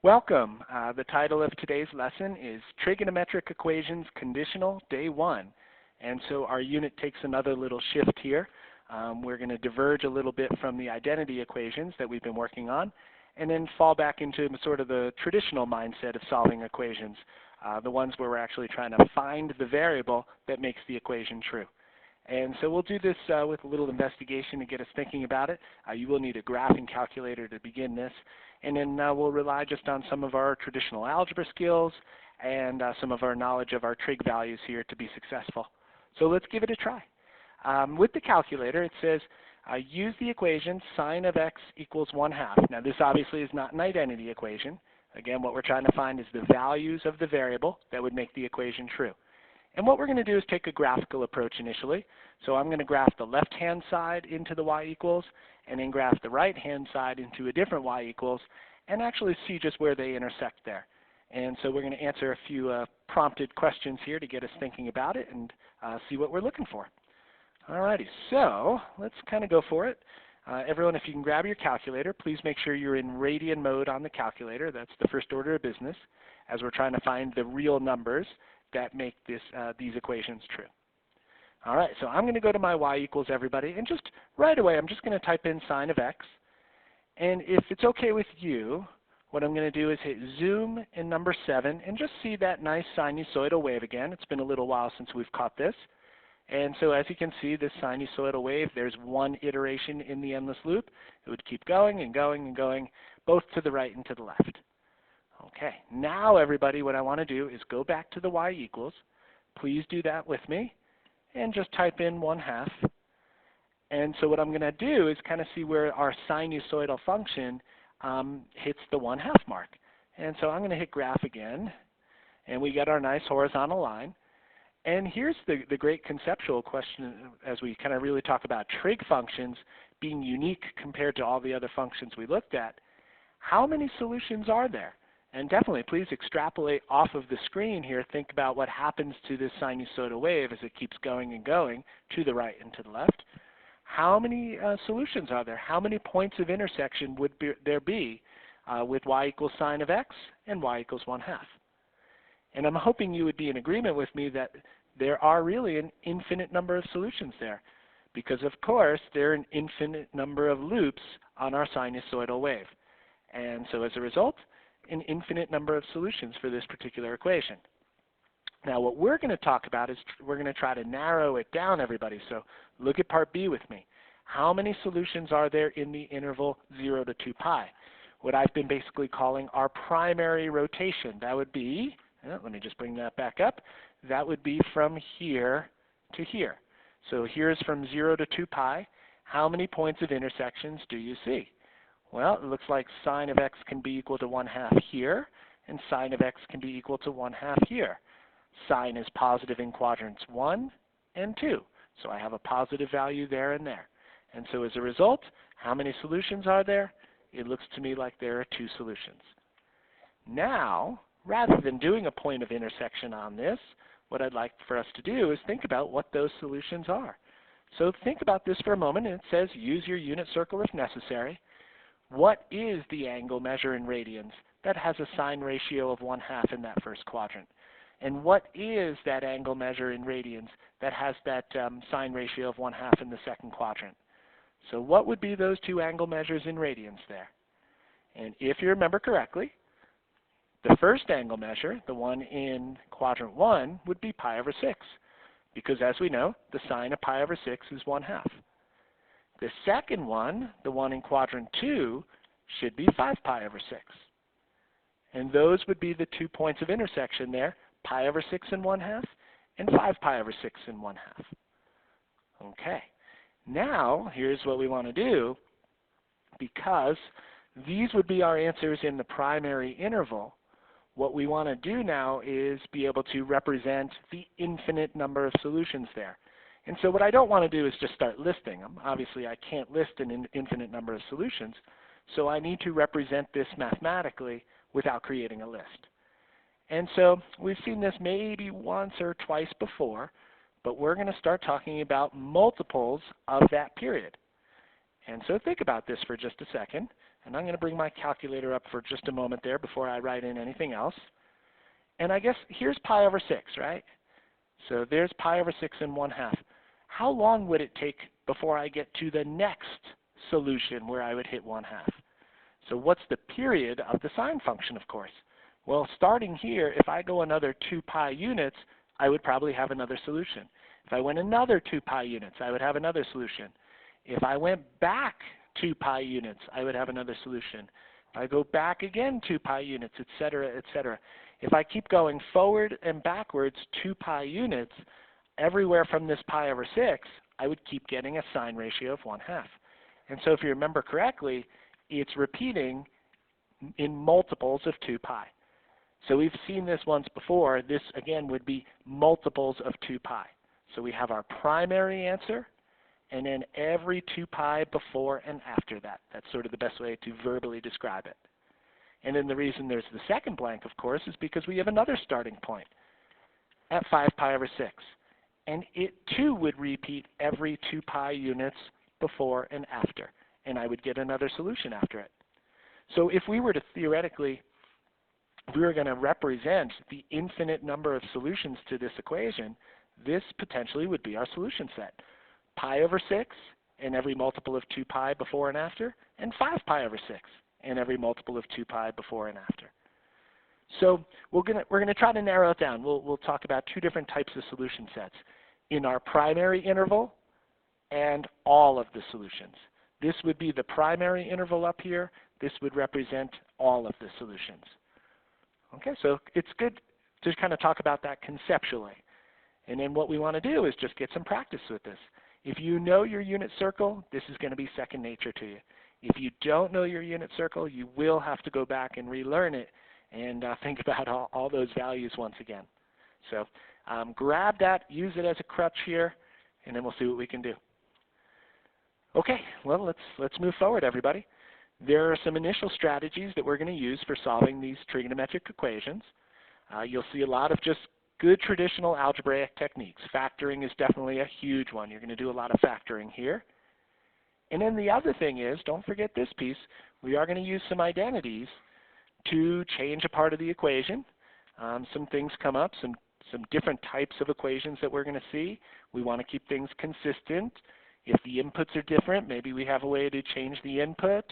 Welcome. The title of today's lesson is Trigonometric Equations Conditional, Day 1. And so our unit takes another little shift here. We're going to diverge a little bit from the identity equations that we've been working on and then fall back into sort of the traditional mindset of solving equations, the ones where we're actually trying to find the variable that makes the equation true. And so we'll do this with a little investigation to get us thinking about it. You will need a graphing calculator to begin this. And then we'll rely just on some of our traditional algebra skills and some of our knowledge of our trig values here to be successful. So let's give it a try. With the calculator, it says use the equation sine of x equals 1/2. Now this obviously is not an identity equation. Again, what we're trying to find is the values of the variable that would make the equation true. And what we're going to do is take a graphical approach initially. So I'm going to graph the left-hand side into the y equals, and then graph the right-hand side into a different y equals, and actually see just where they intersect there. And so we're going to answer a few prompted questions here to get us thinking about it and see what we're looking for. Alrighty, so let's kind of go for it. Everyone, if you can grab your calculator, please make sure you're in radian mode on the calculator. That's the first order of business, as we're trying to find the real numbers that make these equations true. All right, so I'm going to go to my y equals, everybody, and just right away I'm just going to type in sine of x. And if it's okay with you, what I'm going to do is hit zoom in number 7 and just see that nice sinusoidal wave again. It's been a little while since we've caught this. And so as you can see, this sinusoidal wave, there's one iteration in the endless loop. It would keep going and going and going, both to the right and to the left. Okay, now everybody, what I want to do is go back to the y equals. Please do that with me and just type in 1/2. And so what I'm going to do is kind of see where our sinusoidal function hits the 1/2 mark. And so I'm going to hit graph again, and we get our nice horizontal line. And here's the great conceptual question as we kind of really talk about trig functions being unique compared to all the other functions we looked at. How many solutions are there? And definitely, please extrapolate off of the screen here. Think about what happens to this sinusoidal wave as it keeps going and going to the right and to the left. How many solutions are there? How many points of intersection would there be with y equals sine of x and y equals 1/2? And I'm hoping you would be in agreement with me that there are really an infinite number of solutions there, because of course there are an infinite number of loops on our sinusoidal wave. And so as a result, an infinite number of solutions for this particular equation. Now what we're going to talk about is we're going to try to narrow it down, everybody. So look at part B with me. How many solutions are there in the interval 0 to 2 pi? What I've been basically calling our primary rotation. That would be, let me just bring that back up. That would be from here to here. So here's from 0 to 2 pi. How many points of intersections do you see? Well, it looks like sine of x can be equal to 1/2 here, and sine of x can be equal to 1/2 here. Sine is positive in quadrants 1 and 2, so I have a positive value there and there. And so as a result, how many solutions are there? It looks to me like there are 2 solutions. Now, rather than doing a point of intersection on this, what I'd like for us to do is think about what those solutions are. So think about this for a moment, and it says use your unit circle if necessary. What is the angle measure in radians that has a sine ratio of 1/2 in that first quadrant? And what is that angle measure in radians that has that sine ratio of 1/2 in the second quadrant? So what would be those 2 angle measures in radians there? And if you remember correctly, the first angle measure, the one in quadrant 1, would be pi over 6. Because as we know, the sine of pi over 6 is 1/2. The second one, the one in quadrant 2, should be 5 pi over 6. And those would be the 2 points of intersection there, pi over 6 and 1/2, and 5 pi over 6 and 1/2. Okay. Now, here's what we want to do. Because these would be our answers in the primary interval, what we want to do now is be able to represent the infinite number of solutions there. And so what I don't want to do is just start listing them. Obviously, I can't list an infinite number of solutions, so I need to represent this mathematically without creating a list. And so we've seen this maybe once or twice before, but we're going to start talking about multiples of that period. And so think about this for just a second. And I'm going to bring my calculator up for just a moment there before I write in anything else. And I guess here's pi over 6, right? So there's pi over 6 and 1/2. How long would it take before I get to the next solution where I would hit 1/2? So what's the period of the sine function, of course? Well, starting here, if I go another 2 pi units, I would probably have another solution. If I went another 2 pi units, I would have another solution. If I went back 2 pi units, I would have another solution. If I go back again 2 pi units, etc., etc. If I keep going forward and backwards 2 pi units, everywhere from this pi over 6, I would keep getting a sine ratio of 1/2. And so if you remember correctly, it's repeating in multiples of 2 pi. So we've seen this once before. This, again, would be multiples of 2 pi. So we have our primary answer, and then every 2 pi before and after that. That's sort of the best way to verbally describe it. And then the reason there's the second blank, of course, is because we have another starting point at 5 pi over 6. And it, too, would repeat every 2 pi units before and after. And I would get another solution after it. So if we were to theoretically, if we were going to represent the infinite number of solutions to this equation, this potentially would be our solution set. Pi over 6 and every multiple of 2 pi before and after, and 5 pi over 6 and every multiple of 2 pi before and after. So we're gonna try to narrow it down. We'll talk about two different types of solution sets. In our primary interval and all of the solutions. This would be the primary interval up here. This would represent all of the solutions. Okay, so it's good to kind of talk about that conceptually. And then what we want to do is just get some practice with this. If you know your unit circle, this is going to be second nature to you. If you don't know your unit circle, you will have to go back and relearn it and think about all those values once again. So grab that, use it as a crutch here, and then we'll see what we can do. Okay, well, let's move forward, everybody. There are some initial strategies that we're going to use for solving these trigonometric equations. You'll see a lot of just good traditional algebraic techniques. Factoring is definitely a huge one. You're going to do a lot of factoring here. And then the other thing is, don't forget this piece, we are going to use some identities to change a part of the equation. Some things come up, some different types of equations that we're going to see. We want to keep things consistent. If the inputs are different, maybe we have a way to change the input.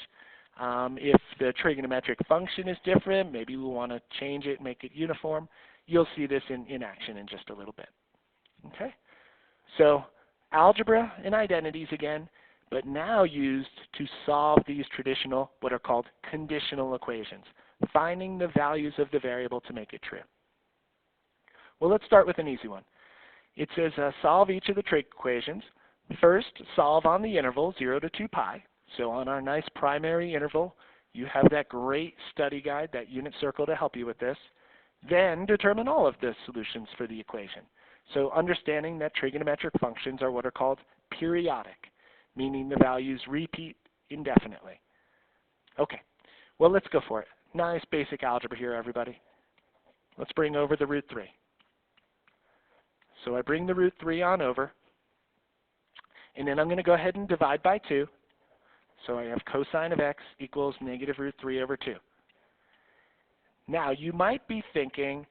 If the trigonometric function is different, maybe we want to change it, make it uniform. You'll see this in action in just a little bit. Okay? So algebra and identities again, but now used to solve these traditional, what are called conditional equations, finding the values of the variable to make it true. Well, let's start with an easy one. It says solve each of the trig equations. First, solve on the interval 0 to 2 pi. So on our nice primary interval, you have that great study guide, that unit circle to help you with this. Then determine all of the solutions for the equation. So understanding that trigonometric functions are what are called periodic, meaning the values repeat indefinitely. Okay, well, let's go for it. Nice basic algebra here, everybody. Let's bring over the root 3. So I bring the root 3 on over. And then I'm going to go ahead and divide by 2. So I have cosine of x equals negative root 3 over 2. Now, you might be thinking,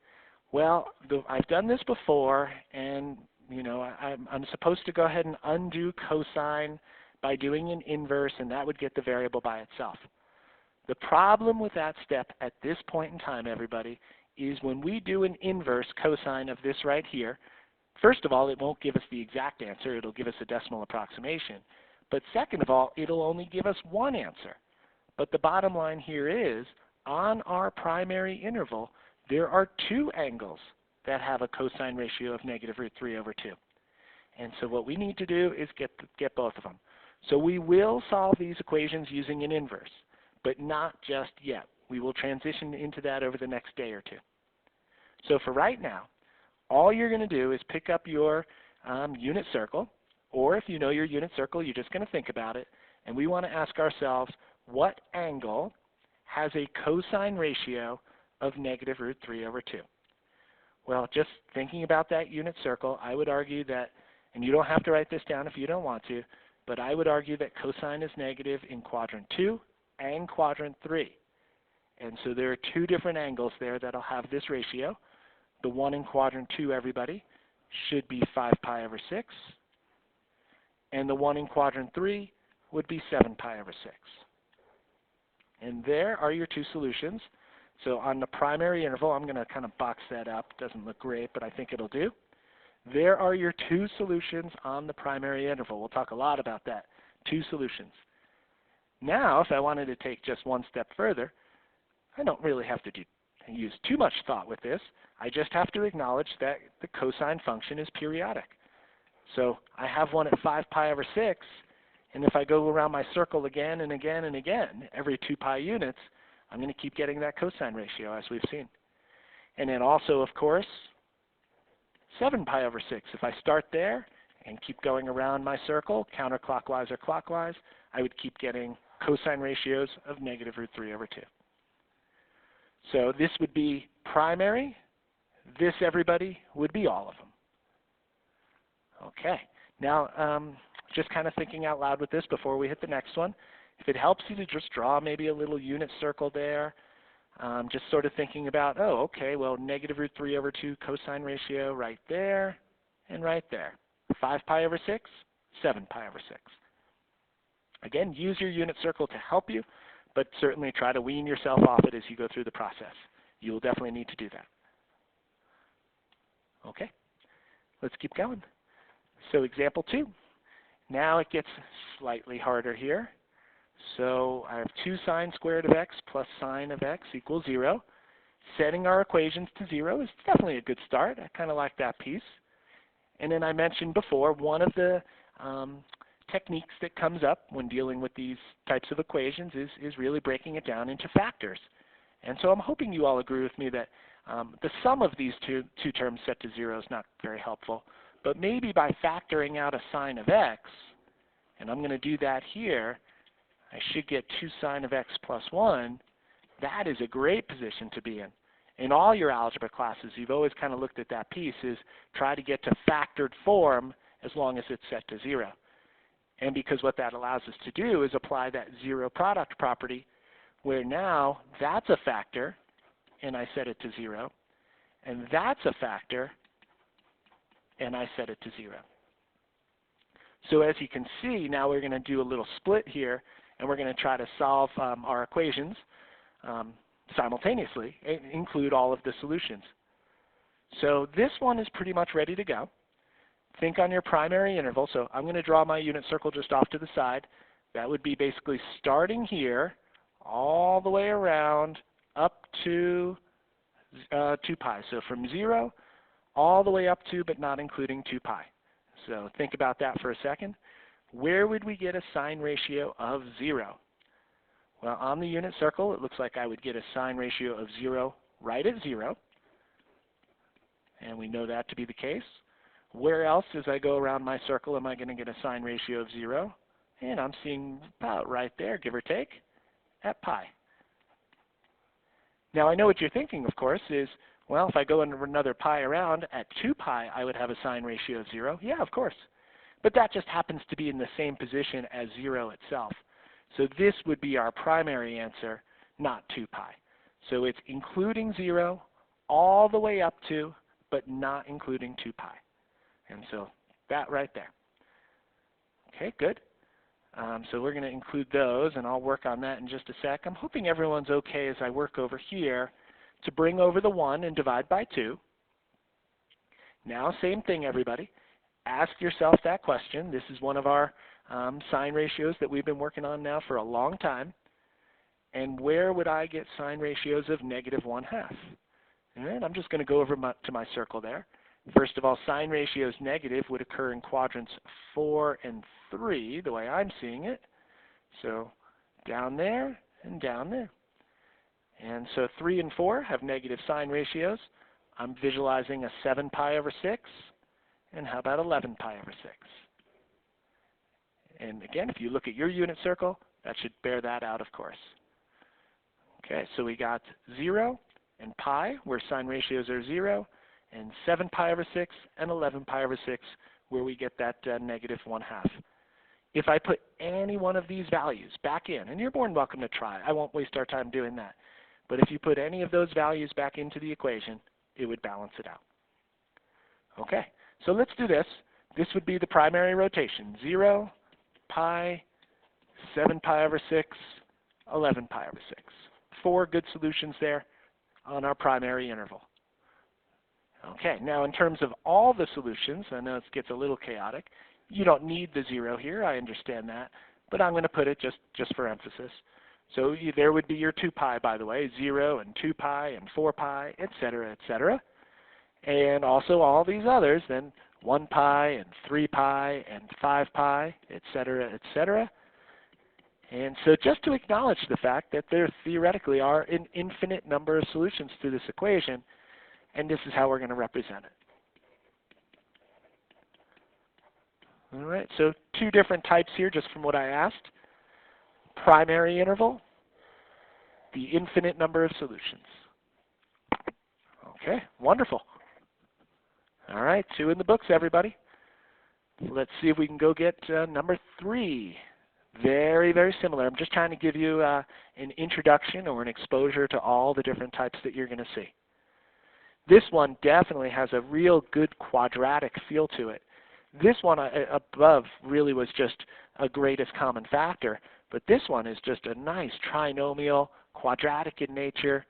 well, I've done this before, and I'm supposed to go ahead and undo cosine by doing an inverse, and that would get the variable by itself. The problem with that step at this point in time, everybody, is when we do an inverse cosine of this right here, first of all, it won't give us the exact answer. It'll give us a decimal approximation. But second of all, it'll only give us one answer. But the bottom line here is, on our primary interval, there are two angles that have a cosine ratio of negative root 3 over 2. And so what we need to do is get both of them. So we will solve these equations using an inverse, but not just yet. We will transition into that over the next day or two. So for right now, all you're going to do is pick up your unit circle, or if you know your unit circle, you're just going to think about it, and we want to ask ourselves, what angle has a cosine ratio of negative root 3 over 2? Well, just thinking about that unit circle, I would argue that, and you don't have to write this down if you don't want to, but I would argue that cosine is negative in quadrant 2 and quadrant 3. And so there are two different angles there that'll have this ratio. The one in quadrant 2, everybody, should be 5 pi over 6. And the one in quadrant 3 would be 7 pi over 6. And there are your two solutions. So on the primary interval, I'm going to kind of box that up. Doesn't look great, but I think it'll do. There are your two solutions on the primary interval. We'll talk a lot about that. Two solutions. Now, if I wanted to take just one step further, I don't really have to use too much thought with this. I just have to acknowledge that the cosine function is periodic. So I have one at 5 pi over 6, and if I go around my circle again and again and again, every 2 pi units, I'm going to keep getting that cosine ratio, as we've seen. And then also, of course, 7 pi over 6. If I start there and keep going around my circle, counterclockwise or clockwise, I would keep getting cosine ratios of negative root 3 over 2. So this would be primary. This, everybody, would be all of them. Okay. Now, just kind of thinking out loud with this before we hit the next one. If it helps you to just draw maybe a little unit circle there, just sort of thinking about, oh, okay, well, negative root 3 over 2 cosine ratio right there and right there. 5 pi over 6, 7 pi over 6. Again, use your unit circle to help you, but certainly try to wean yourself off it as you go through the process. You will definitely need to do that. Okay, let's keep going. So example 2. Now it gets slightly harder here. So I have 2 sine squared of x plus sine of x equals 0. Setting our equations to 0 is definitely a good start. I kind of like that piece. And then I mentioned before, one of the techniques that comes up when dealing with these types of equations is really breaking it down into factors. And so I'm hoping you all agree with me that the sum of these two terms set to 0 is not very helpful. But maybe by factoring out a sine of x, and I'm going to do that here, I should get 2 sine of x plus 1. That is a great position to be in. In all your algebra classes, you've always kind of looked at that piece is try to get to factored form as long as it's set to 0. And because what that allows us to do is apply that zero product property, where now that's a factor, and I set it to 0, and that's a factor, and I set it to 0. So as you can see, now we're going to do a little split here, and we're going to try to solve our equations simultaneously and include all of the solutions. So this one is pretty much ready to go. Think on your primary interval. So I'm going to draw my unit circle just off to the side. That would be basically starting here all the way around up to 2 pi. So from 0 all the way up to but not including 2 pi. So think about that for a second. Where would we get a sine ratio of 0? Well, on the unit circle, it looks like I would get a sine ratio of 0 right at 0. And we know that to be the case. Where else, as I go around my circle, am I going to get a sine ratio of 0? And I'm seeing about right there, give or take, at pi. Now, I know what you're thinking, of course, is, well, if I go another pi around, at 2 pi, I would have a sine ratio of 0. Yeah, of course. But that just happens to be in the same position as 0 itself. So this would be our primary answer, not 2 pi. So it's including 0 all the way up to, but not including 2 pi. And so that right there. Okay, good. So we're going to include those, and I'll work on that in just a sec. I'm hoping everyone's okay as I work over here to bring over the 1 and divide by 2. Now, same thing, everybody. Ask yourself that question. This is one of our sine ratios that we've been working on now for a long time. And where would I get sine ratios of negative 1/2? And I'm just going to go over to my circle there. First of all, sine ratios negative would occur in quadrants 4 and 3, the way I'm seeing it. So down there and down there. And so 3 and 4 have negative sine ratios. I'm visualizing a 7 pi over 6. And how about 11 pi over 6? And again, if you look at your unit circle, that should bear that out, of course. Okay, so we got 0 and pi, where sine ratios are 0, and 7 pi over 6 and 11 pi over 6, where we get that negative 1/2. if I put any one of these values back in, and you're more than welcome to try, I won't waste our time doing that, but if you put any of those values back into the equation, it would balance it out. Okay, so let's do this. This would be the primary rotation, 0, pi, 7 pi over 6, 11 pi over 6. 4 good solutions there on our primary interval. Okay, now in terms of all the solutions, I know it gets a little chaotic. You don't need the 0 here, I understand that, but I'm going to put it just for emphasis. So there would be your 2 pi, by the way, 0 and 2 pi and 4 pi, etc., etc. And also all these others, then 1 pi and 3 pi and 5 pi, etc., etc. And so just to acknowledge the fact that there theoretically are an infinite number of solutions to this equation, and this is how we're going to represent it. All right, so 2 different types here just from what I asked. Primary interval, the infinite number of solutions. Okay, wonderful. All right, 2 in the books, everybody. Let's see if we can go get number 3. Very, very similar. I'm just trying to give you an introduction or an exposure to all the different types that you're going to see. This one definitely has a real good quadratic feel to it. This one above really was just a greatest common factor, but this one is just a nice trinomial, quadratic in nature.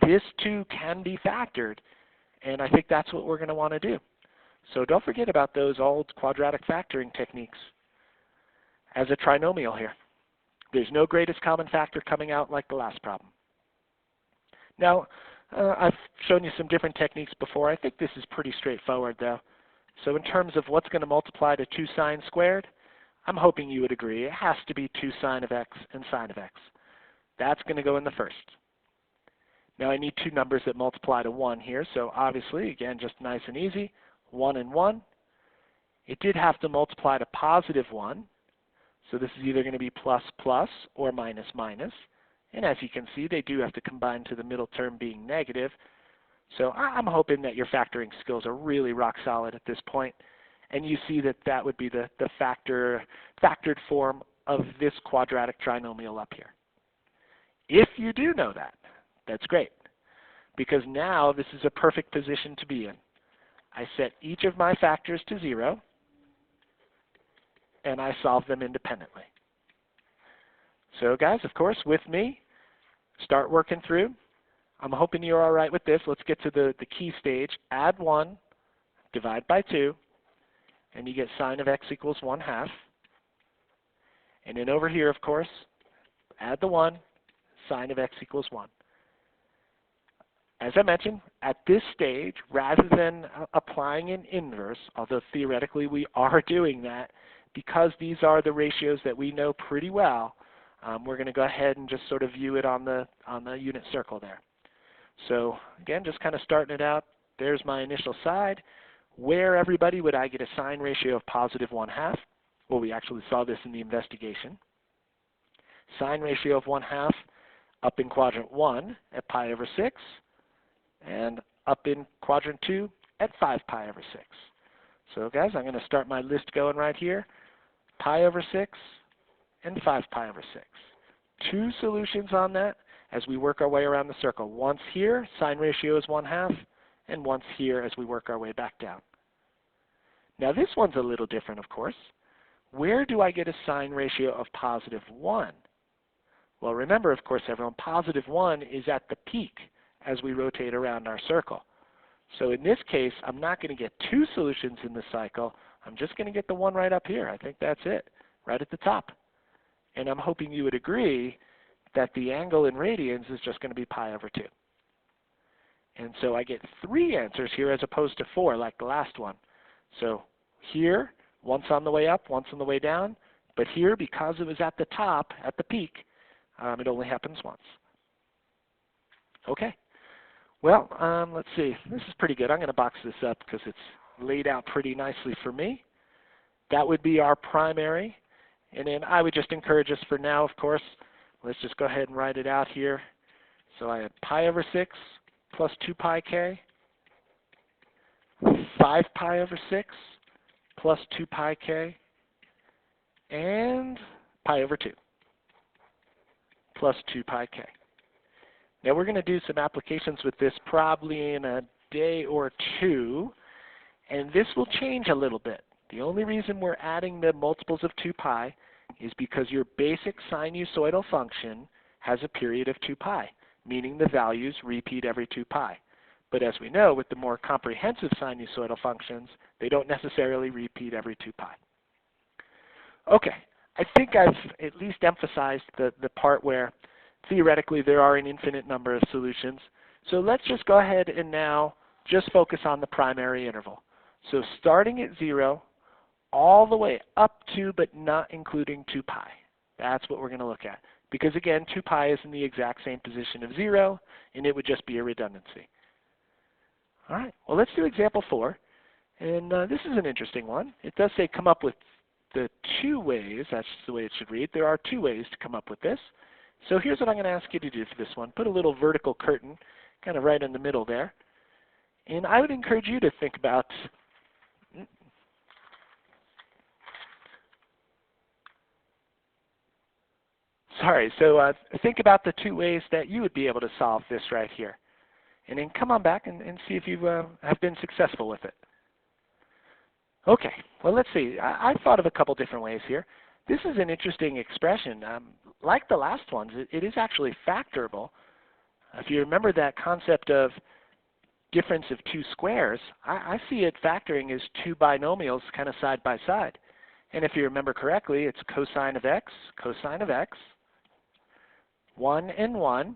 This too can be factored, and I think that's what we're going to want to do. So don't forget about those old quadratic factoring techniques as a trinomial here. There's no greatest common factor coming out like the last problem. Now, I've shown you some different techniques before. I think this is pretty straightforward though. So in terms of what's going to multiply to 2 sine squared, I'm hoping you would agree it has to be 2 sine of x and sine of x. That's going to go in the first. Now I need 2 numbers that multiply to 1 here, so obviously, again, just nice and easy, 1 and 1. It did have to multiply to positive 1, so this is either going to be plus plus or minus minus. And as you can see, they do have to combine to the middle term being negative. So I'm hoping that your factoring skills are really rock solid at this point, and you see that that would be the factored form of this quadratic trinomial up here. If you do know that, that's great, because now this is a perfect position to be in. I set each of my factors to 0, and I solve them independently. So guys, of course, with me, start working through. I'm hoping you're all right with this. Let's get to the key stage. Add 1, divide by 2, and you get sine of x equals 1/2. And then over here, of course, add the 1, sine of x equals 1. As I mentioned, at this stage, rather than applying an inverse, although theoretically we are doing that, because these are the ratios that we know pretty well, we're going to go ahead and just sort of view it on the unit circle there. So again, just kind of starting it out. There's my initial side. Where, everybody, would I get a sine ratio of positive 1/2? Well, we actually saw this in the investigation. Sine ratio of 1/2 up in quadrant 1 at pi over 6, and up in quadrant 2 at 5 pi over 6. So guys, I'm going to start my list going right here. Pi over 6 and 5 pi over 6. 2 solutions on that as we work our way around the circle. Once here, sine ratio is 1/2, and once here as we work our way back down. Now this one's a little different, of course. Where do I get a sine ratio of positive 1? Well, remember, of course, everyone, positive 1 is at the peak as we rotate around our circle. So in this case, I'm not going to get 2 solutions in the cycle. I'm just going to get the one right up here. I think that's it, right at the top. And I'm hoping you would agree that the angle in radians is just going to be pi over 2. And so I get 3 answers here as opposed to 4 like the last one. So here, once on the way up, once on the way down. But here, because it was at the top, at the peak, it only happens once. Okay. Well, let's see. This is pretty good. I'm going to box this up because it's laid out pretty nicely for me. That would be our primary. And then I would just encourage us for now, of course, let's just go ahead and write it out here. So I have pi over 6 plus 2 pi k, 5 pi over 6 plus 2 pi k, and pi over 2 plus 2 pi k. Now we're going to do some applications with this probably in a day or two, and this will change a little bit. The only reason we're adding the multiples of 2 pi is because your basic sinusoidal function has a period of 2 pi, meaning the values repeat every 2 pi. But as we know, with the more comprehensive sinusoidal functions, they don't necessarily repeat every 2 pi. Okay, I think I've at least emphasized the part where theoretically there are an infinite number of solutions. So let's just go ahead and now just focus on the primary interval. So starting at 0, all the way up to but not including 2 pi. That's what we're going to look at. Because again, 2 pi is in the exact same position of 0, and it would just be a redundancy. All right, well, let's do example 4. And this is an interesting one. It does say come up with the 2 ways. That's the way it should read. There are 2 ways to come up with this. So here's what I'm going to ask you to do for this one. Put a little vertical curtain kind of right in the middle there. And I would encourage you to think about think about the 2 ways that you would be able to solve this right here. And then come on back and see if you have been successful with it. Okay, well, let's see. I've thought of a couple different ways here. This is an interesting expression. Like the last ones, it is actually factorable. If you remember that concept of difference of 2 squares, I see it factoring as 2 binomials kind of side by side. And if you remember correctly, it's cosine of x, 1 and 1.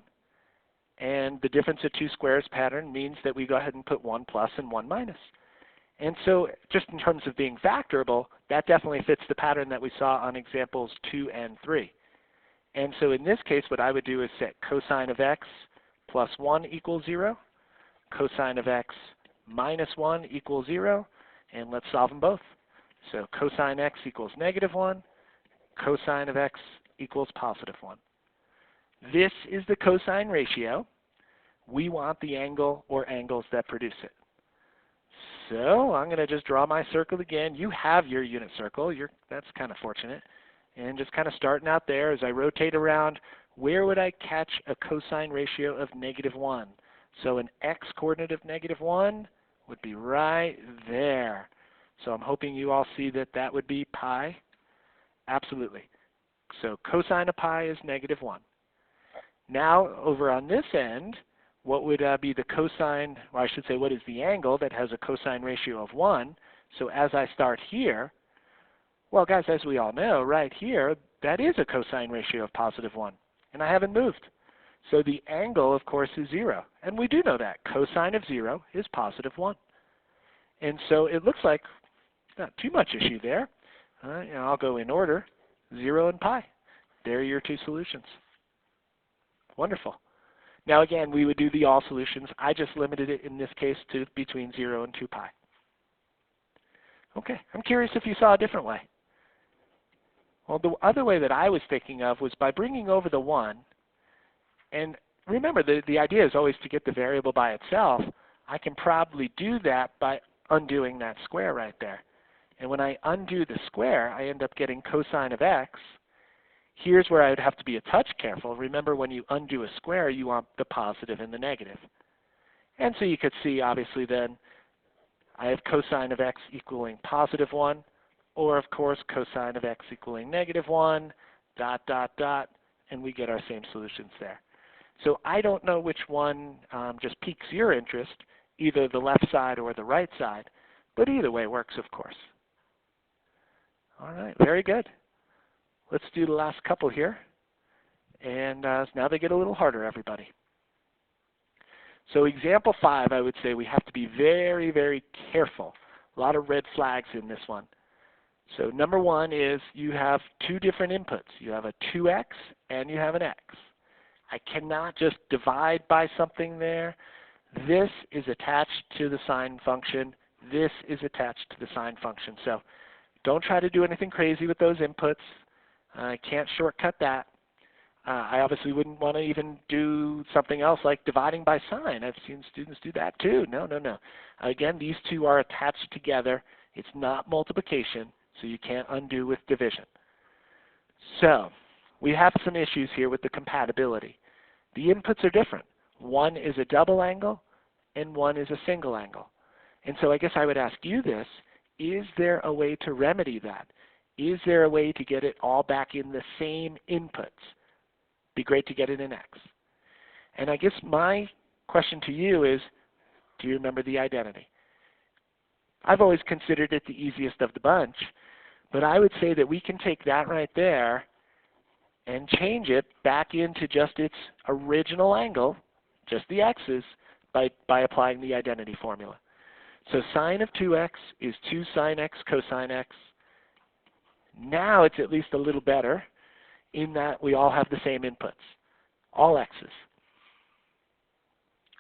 And the difference of 2 squares pattern means that we go ahead and put 1 plus and 1 minus. And so just in terms of being factorable, that definitely fits the pattern that we saw on examples 2 and 3. And so in this case, what I would do is set cosine of x plus 1 equals 0, cosine of x minus 1 equals 0, and let's solve them both. So cosine x equals -1, cosine of x equals +1. This is the cosine ratio. We want the angle or angles that produce it. So I'm going to just draw my circle again. You have your unit circle. That's kind of fortunate. And just kind of starting out there, as I rotate around, where would I catch a cosine ratio of -1? So an x-coordinate of -1 would be right there. So I'm hoping you all see that that would be pi. Absolutely. So cosine of pi is -1. Now, over on this end, what would be the cosine, or I should say, what is the angle that has a cosine ratio of 1? So as I start here, well, guys, as we all know, right here, that is a cosine ratio of +1, and I haven't moved. So the angle, of course, is 0, and we do know that. Cosine of 0 is +1. And so it looks like not too much issue there. I'll go in order, 0 and pi. There are your 2 solutions. Wonderful. Now again, we would do the all solutions. I just limited it in this case to between 0 and 2 pi. Okay, I'm curious if you saw a different way. Well, the other way that I was thinking of was by bringing over the 1. And remember, the idea is always to get the variable by itself. I can probably do that by undoing that square right there. And when I undo the square, I end up getting cosine of x. Here's where I would have to be a touch careful. Remember, when you undo a square, you want the positive and the negative. And so you could see, obviously, then, I have cosine of x equaling +1, or, of course, cosine of x equaling -1, ... and we get our same solutions there. So I don't know which one just piques your interest, either the left side or the right side, but either way works, of course. All right, very good. Let's do the last couple here. And now they get a little harder, everybody. So example 5, I would say we have to be very, very careful. A lot of red flags in this one. So number 1 is you have 2 different inputs. You have a 2x and you have an x. I cannot just divide by something there. This is attached to the sine function. This is attached to the sine function. So don't try to do anything crazy with those inputs. I can't shortcut that. I obviously wouldn't want to even do something else like dividing by sign. I've seen students do that too. No, no, no. Again, these 2 are attached together. It's not multiplication, so you can't undo with division. So we have some issues here with the compatibility. The inputs are different. One is a double angle and one is a single angle. And so I guess I would ask you this, is there a way to remedy that? Is there a way to get it all back in the same inputs? Be great to get it in X. And I guess my question to you is, do you remember the identity? I've always considered it the easiest of the bunch, but I would say that we can take that right there and change it back into just its original angle, just the x's, by applying the identity formula. So sine of 2x is 2 sine x cosine x. Now it's at least a little better in that we all have the same inputs, all x's.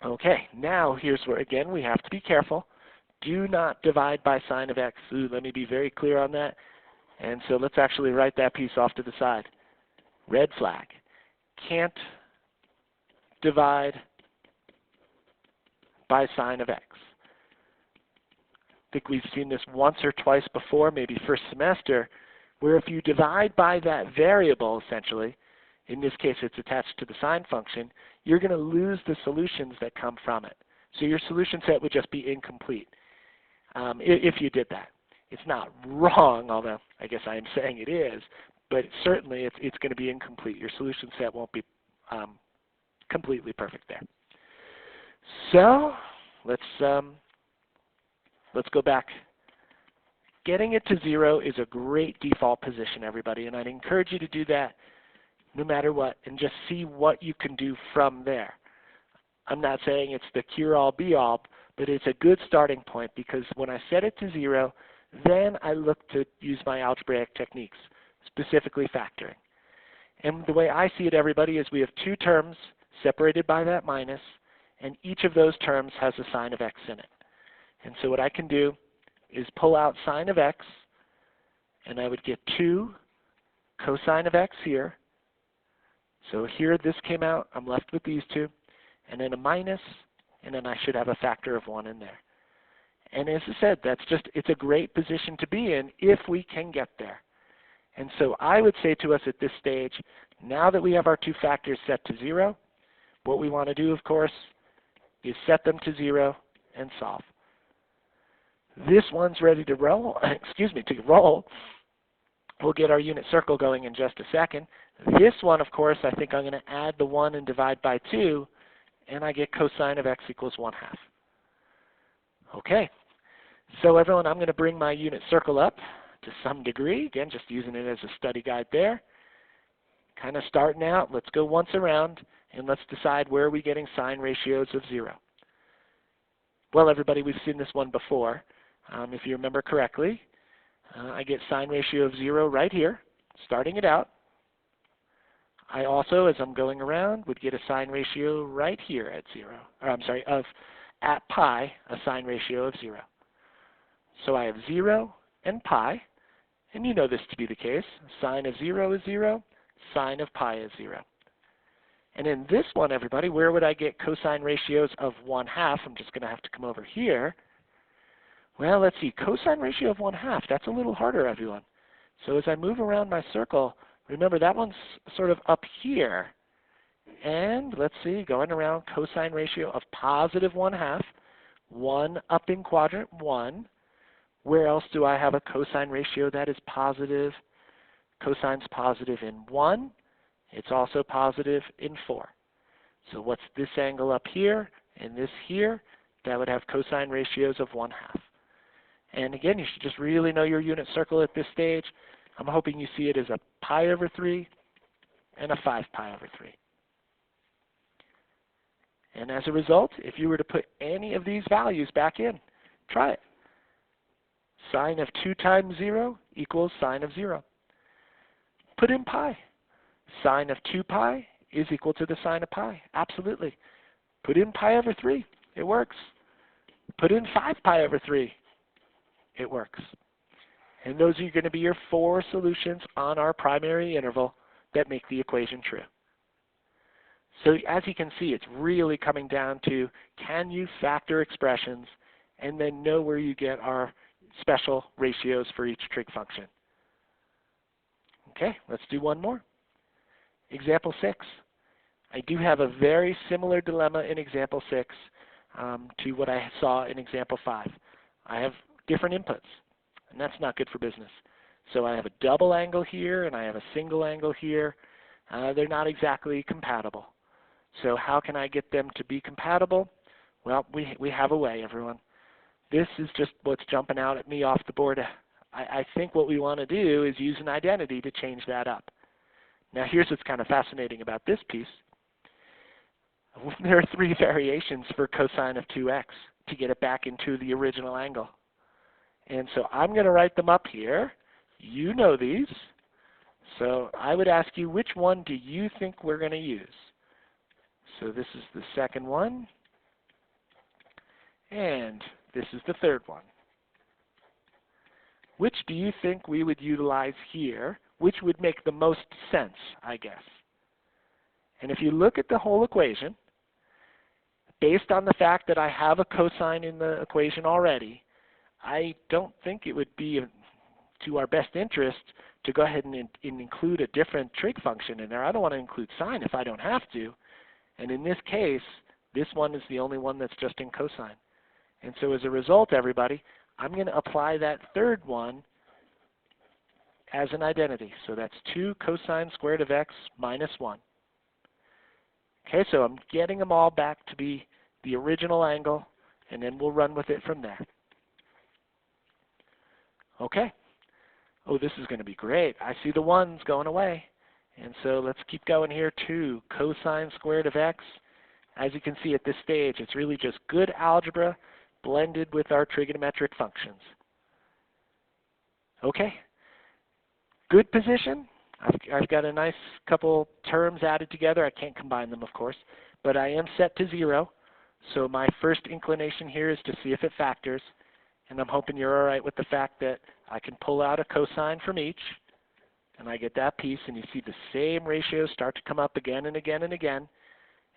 Okay, now here's where, again, we have to be careful. Do not divide by sine of x. Ooh, let me be very clear on that. And so let's actually write that piece off to the side. Red flag. Can't divide by sine of x. I think we've seen this once or twice before, maybe first semester, where if you divide by that variable, essentially, in this case it's attached to the sine function, you're going to lose the solutions that come from it. So your solution set would just be incomplete if you did that. It's not wrong, although I guess I am saying it is, but certainly it's going to be incomplete. Your solution set won't be completely perfect there. So let's go back. Getting it to 0 is a great default position, everybody, and I'd encourage you to do that no matter what and just see what you can do from there. I'm not saying it's the cure-all, be-all, but it's a good starting point because when I set it to 0, then I look to use my algebraic techniques, specifically factoring. And the way I see it, everybody, is we have two terms separated by that minus, and each of those terms has a sign of x in it. And so what I can do is pull out sine of x, and I would get 2 cosine of x here. So here this came out, I'm left with these two, and then a minus, and then I should have a factor of 1 in there. And as I said, it's a great position to be in if we can get there. And so I would say to us at this stage, now that we have our two factors set to 0, what we want to do, of course, is set them to 0 and solve. This one's ready to roll. roll. We'll get our unit circle going in just a second. This one, of course, I think I'm going to add the 1 and divide by 2, and I get cosine of x equals 1/2. Okay. So everyone, I'm going to bring my unit circle up to some degree. Again, just using it as a study guide there. Kind of starting out, let's go once around, and let's decide where are we getting sine ratios of 0. Well, everybody, we've seen this one before. If you remember correctly, I get sine ratio of 0 right here, starting it out. I also, as I'm going around, would get a sine ratio right here at 0. Or I'm sorry, at pi, a sine ratio of 0. So I have 0 and pi, and you know this to be the case. Sine of 0 is 0, sine of pi is 0. And in this one, everybody, where would I get cosine ratios of 1/2? I'm just going to have to come over here. Well, let's see, cosine ratio of 1/2, that's a little harder, everyone. So as I move around my circle, remember that one's sort of up here. And let's see, going around, cosine ratio of positive 1/2, 1 up in quadrant 1. Where else do I have a cosine ratio that is positive? Cosine's positive in 1. It's also positive in 4. So what's this angle up here and this here? That would have cosine ratios of 1/2. And again, you should just really know your unit circle at this stage. I'm hoping you see it as a pi over 3 and a 5 pi over 3. And as a result, if you were to put any of these values back in, try it. Sine of 2 times 0 equals sine of 0. Put in pi. Sine of 2 pi is equal to the sine of pi. Absolutely. Put in pi over 3. It works. Put in 5 pi over 3. It works. And those are going to be your 4 solutions on our primary interval that make the equation true. So as you can see, it's really coming down to, can you factor expressions and then know where you get our special ratios for each trig function. Okay, let's do one more. Example 6. I do have a very similar dilemma in example 6 to what I saw in example 5. I have different inputs, and that's not good for business. So I have a double angle here, and I have a single angle here. They're not exactly compatible. So how can I get them to be compatible? Well, we have a way, everyone. This is just what's jumping out at me off the board. I think what we want to do is use an identity to change that up. Now here's what's kind of fascinating about this piece. There are 3 variations for cosine of 2x to get it back into the original angle. And so I'm going to write them up here. You know these. So I would ask you, which one do you think we're going to use? So this is the second one. And this is the third one. Which do you think we would utilize here? Which would make the most sense, I guess? And if you look at the whole equation, based on the fact that I have a cosine in the equation already, I don't think it would be to our best interest to go ahead and include a different trig function in there. I don't want to include sine if I don't have to. And in this case, this one is the only one that's just in cosine. And so as a result, everybody, I'm going to apply that third one as an identity. So that's 2 cosine squared of x minus 1. Okay, so I'm getting them all back to be the original angle, and then we'll run with it from there. Okay. Oh, this is going to be great. I see the 1's going away. And so let's keep going here. 2 cosine squared of x. As you can see at this stage, it's really just good algebra blended with our trigonometric functions. Okay. Good position. I've got a nice couple terms added together. I can't combine them, of course, but I am set to 0. So my first inclination here is to see if it factors, and I'm hoping you're all right with the fact that I can pull out a cosine from each, and I get that piece, and you see the same ratios start to come up again and again and again,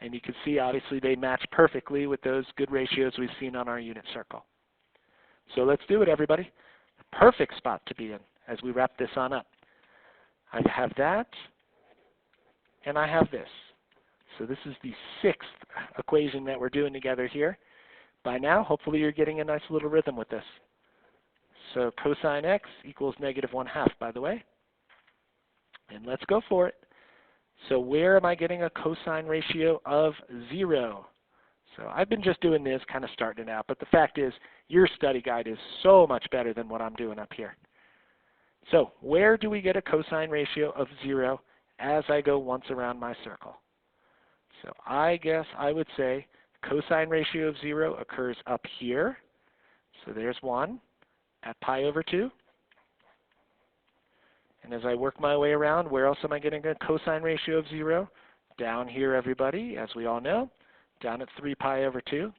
and you can see obviously they match perfectly with those good ratios we've seen on our unit circle. So let's do it, everybody. Perfect spot to be in as we wrap this on up. I have that, and I have this. So this is the 6th equation that we're doing together here. By now, hopefully you're getting a nice little rhythm with this. So cosine x equals -1/2, by the way. And let's go for it. So where am I getting a cosine ratio of 0? So I've been just doing this, kind of starting it out, but the fact is your study guide is so much better than what I'm doing up here. So where do we get a cosine ratio of 0 as I go once around my circle? So I guess I would say cosine ratio of 0 occurs up here. So there's 1 at pi over 2. And as I work my way around, where else am I getting a cosine ratio of 0? Down here, everybody, as we all know, down at 3 pi over 2.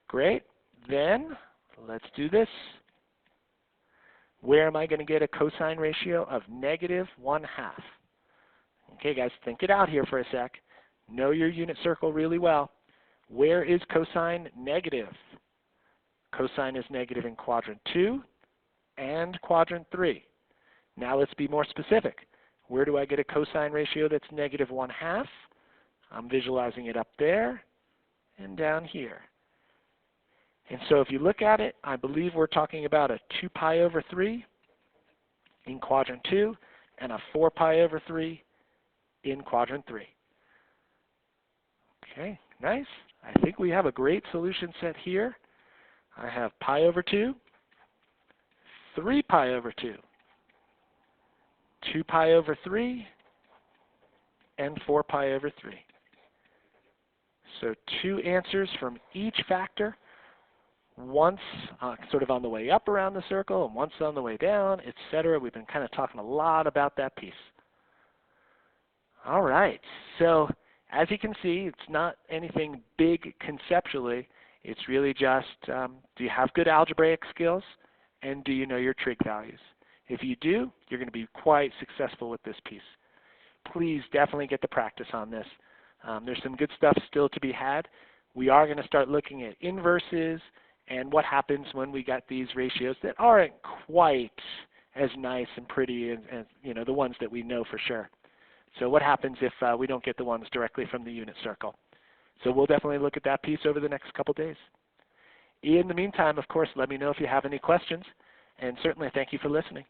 Great. Then let's do this. Where am I going to get a cosine ratio of -1/2? Okay, guys, think it out here for a sec. Know your unit circle really well. Where is cosine negative? Cosine is negative in quadrant 2 and quadrant 3. Now let's be more specific. Where do I get a cosine ratio that's -1/2? I'm visualizing it up there and down here. And so if you look at it, I believe we're talking about a 2 pi over 3 in quadrant 2 and a 4 pi over 3 in quadrant 3. Okay, nice. I think we have a great solution set here. I have pi over 2, 3 pi over 2, 2 pi over 3, and 4 pi over 3. So 2 answers from each factor, once sort of on the way up around the circle and once on the way down, etc. We've been kind of talking a lot about that piece. All right, so as you can see, it's not anything big conceptually. It's really just, do you have good algebraic skills, and do you know your trig values? If you do, you're going to be quite successful with this piece. Please definitely get the practice on this. There's some good stuff still to be had. We are going to start looking at inverses and what happens when we got these ratios that aren't quite as nice and pretty as you know, the ones that we know for sure. So what happens if we don't get the ones directly from the unit circle? So we'll definitely look at that piece over the next couple days. In the meantime, of course, let me know if you have any questions, and certainly thank you for listening.